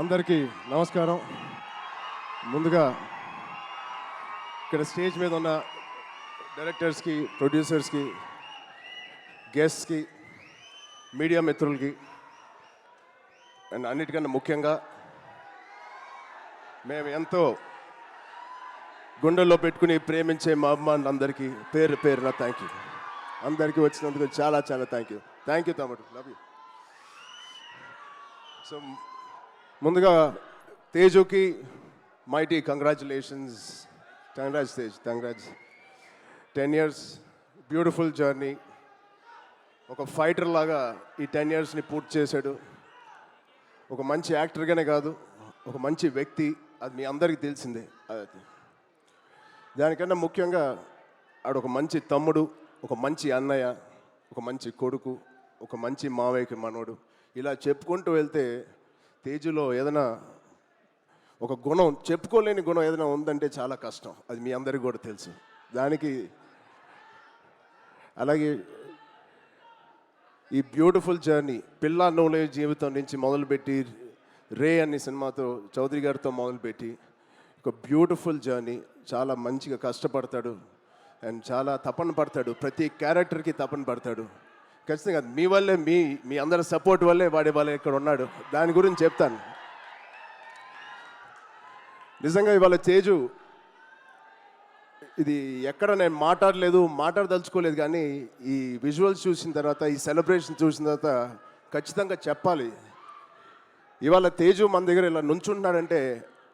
అందరికీ నమస్కారం. ముందుగా ఇక్కడ స్టేజ్ మీద ఉన్న డైరెక్టర్స్కి, ప్రొడ్యూసర్స్కి, గెస్ట్స్కి, మీడియా మిత్రులకి అండ్ అన్నిటికన్నా ముఖ్యంగా మేము ఎంతో గుండెల్లో పెట్టుకుని ప్రేమించే మా అభిమానులందరికీ పేరు పేరున థ్యాంక్ యూ. అందరికీ వచ్చినందుకు చాలా చాలా థ్యాంక్ యూ తమ్ముడు, లవ్ యూ. సో ముందుగా తేజుకి mighty congratulations. Tej, congrats. 10 years beautiful journey. ఒక ఫైటర్ లాగా ఈ 10 yearsని పూర్తి చేశాడు. ఒక మంచి యాక్టర్గానే కాదు, ఒక మంచి వ్యక్తి, అది మీ అందరికీ తెలిసిందే. అది దానికన్నా ముఖ్యంగా ఆడు ఒక మంచి తమ్ముడు, ఒక మంచి అన్నయ్య, ఒక మంచి కొడుకు, ఒక మంచి మావయ్యకి మనోడు. ఇలా చెప్పుకుంటూ వెళ్తే తేజులో ఏదైనా ఒక గుణం, చెప్పుకోలేని గుణం ఏదైనా ఉందంటే చాలా కష్టం. అది మీ అందరికీ కూడా తెలుసు. దానికి అలాగే ఈ బ్యూటిఫుల్ జర్నీ పిల్ల నోలే జీవితం నుంచి మొదలుపెట్టి రే అనే సినిమాతో చౌదరి గారితో మొదలుపెట్టి ఒక బ్యూటిఫుల్ జర్నీ. చాలా మంచిగా కష్టపడతాడు అండ్ చాలా తపన పడతాడు. ప్రతి క్యారెక్టర్కి తపన పడతాడు. ఖచ్చితంగా మీ వల్లే, మీ అందరి సపోర్ట్ వల్లే వాడి ఇక్కడ ఉన్నాడు. దాని గురించి చెప్తాను. నిజంగా ఇవాళ తేజు ఇది ఎక్కడ నేను మాట్లాడదలుచుకోలేదు, కానీ ఈ విజువల్స్ చూసిన తర్వాత, ఈ సెలబ్రేషన్ చూసిన తర్వాత ఖచ్చితంగా చెప్పాలి. ఇవాళ తేజు మన దగ్గర ఇలా నుంచుంటున్నాడంటే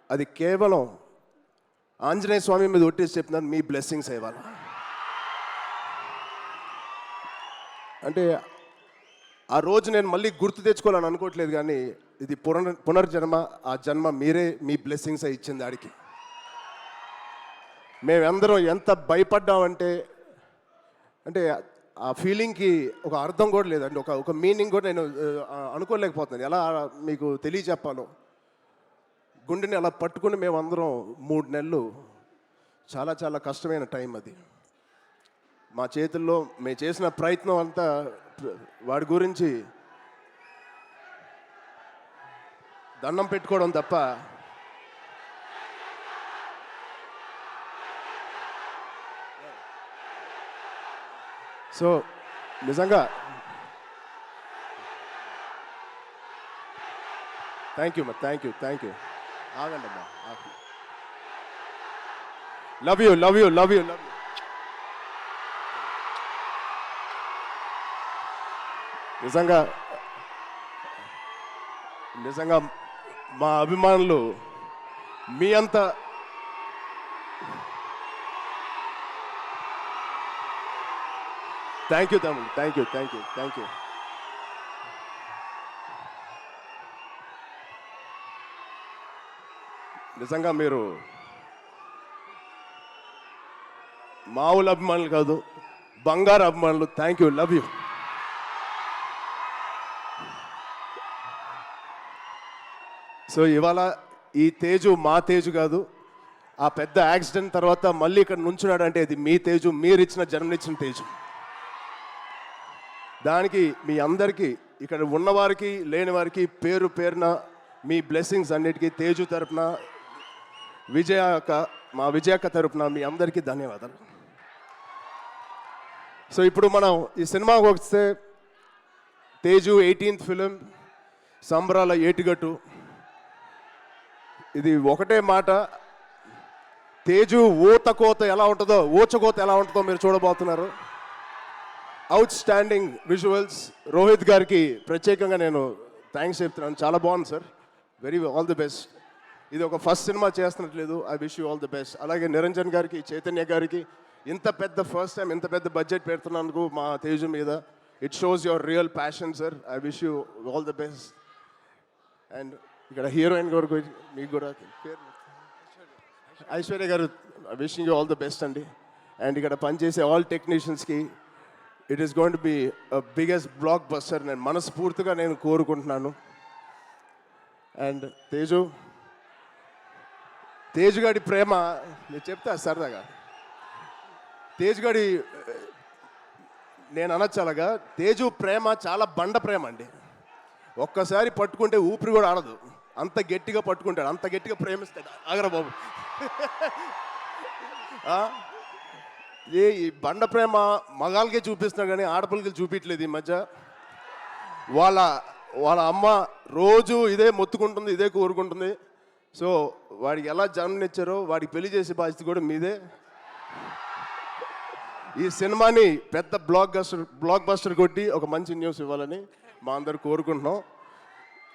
అది కేవలం ఆంజనేయ స్వామి మీద ఒట్టేసి చెప్తున్నాను, మీ బ్లెస్సింగ్స్ ఇవాళ. అంటే ఆ రోజు నేను మళ్ళీ గుర్తు తెచ్చుకోవాలని అనుకోవట్లేదు, కానీ ఇది పునర్జన్మ. ఆ జన్మ మీరే, మీ బ్లెస్సింగ్స్ ఇచ్చింది ఆడికి. మేమందరం ఎంత భయపడ్డామంటే, అంటే ఆ ఫీలింగ్కి ఒక అర్థం కూడా లేదండి, ఒక మీనింగ్ కూడా నేను అనుకోలేకపోతున్నాను. ఎలా మీకు తెలియచెప్పాలో. గుండెని అలా పట్టుకుని మేమందరం 3 నెలలు, చాలా చాలా కష్టమైన టైం అది. మా చేతుల్లో మేము చేసిన ప్రయత్నం అంతా వాడి గురించి దండం పెట్టుకోవడం తప్ప సో నిజంగా థ్యాంక్ యూ ఆగండి అమ్మా. Love you. నిజంగా మా అభిమానులు మీ అంత థ్యాంక్ యూ తమ్ముడు, థ్యాంక్ యూ. నిజంగా మీరు మామూలు అభిమానులు కాదు, బంగారు అభిమానులు. Thank you, love you. So ఇవాళ ఈ తేజు మా తేజు కాదు. ఆ పెద్ద యాక్సిడెంట్ తర్వాత మళ్ళీ ఇక్కడ నుంచున్నాడు అంటే ఇది మీ తేజు, మీరిచ్చిన జన్మనిచ్చిన తేజు. దానికి మీ అందరికీ, ఇక్కడ ఉన్నవారికి లేని వారికి పేరు పేరున మీ బ్లెస్సింగ్స్ అన్నిటికీ తేజు తరపున, మా విజయక్క తరపున మీ అందరికీ ధన్యవాదాలు. సో ఇప్పుడు మనం ఈ సినిమాకి వస్తే, తేజు 18th ఫిలిం, సంబరాల ఏటిగట్టు. ఇది ఒకటే మాట, తేజు ఊచకోత ఎలా ఉంటుందో మీరు చూడబోతున్నారు. Out standing visuals. రోహిత్ గారికి ప్రత్యేకంగా నేను థ్యాంక్స్ చెప్తున్నాను. చాలా బాగుంది సార్, ఆల్ ది బెస్ట్. ఇది ఒక ఫస్ట్ సినిమా చేస్తున్నట్లేదు. I wish you all the best. అలాగే నిరంజన్ గారికి, చైతన్య గారికి ఇంత పెద్ద ఫస్ట్ టైం ఇంత పెద్ద బడ్జెట్ పెడుతున్నందుకు మా తేజు మీద, it shows your real passion sir. I wish you all the best. And ఇక్కడ హీరోయిన్ గారు మీకు కూడా ఐశ్వర్య గారు, wishing you all the best అండి. అండ్ ఇక్కడ పనిచేసే ఆల్ టెక్నీషియన్స్కి it is going to be biggest blockbuster నేను మనస్ఫూర్తిగా కోరుకుంటున్నాను. అండ్ తేజు గారి ప్రేమ నేను చెప్తా సరదాగా. తేజు గారి నేను అనొచ్చు అలాగా, తేజు ప్రేమ చాలా బండ ప్రేమ అండి. ఒక్కసారి పట్టుకుంటే ఊపిరి కూడా ఆడదు. అంత గట్టిగా పట్టుకుంటాడు, అంత గట్టిగా ప్రేమిస్తాడు. ఆగరా బాబు. ఆ? ఈ బండ ప్రేమ మగాళ్ళకే చూపిస్తున్నాడు కానీ ఆడపిల్లకి చూపించలేదు ఈ మధ్య. వాళ్ళ వాళ్ళ అమ్మ రోజు ఇదే మొత్తుకుంటుంది, ఇదే కోరుకుంటుంది. సో వాడికి ఎలా జన్మనిచ్చారో వాడికి పెళ్లి చేసే బాధ్యత కూడా మీదే. ఈ సినిమాని పెద్ద బ్లాక్ బస్టర్ కొట్టి ఒక మంచి న్యూస్ ఇవ్వాలని మా అందరు కోరుకుంటున్నాం.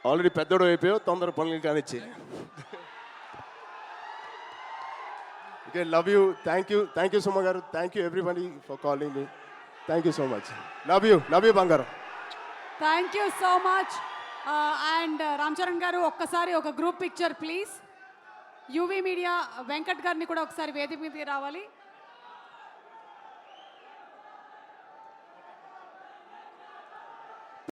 ఆల్రెడీ పెద్దోడు అయిపోయావు, తొందర పనులు కానిచ్చి. Okay, love you, thank you Suma గారు, thank you everybody for calling me. Thank you so much. Love you బంగారం. Thank you so much. And Ram Charan గారు ఒక్కసారి ఒక group picture please. UV media Venkat గారిని కూడా ఒకసారి వేదిక మీదకి రావాలి.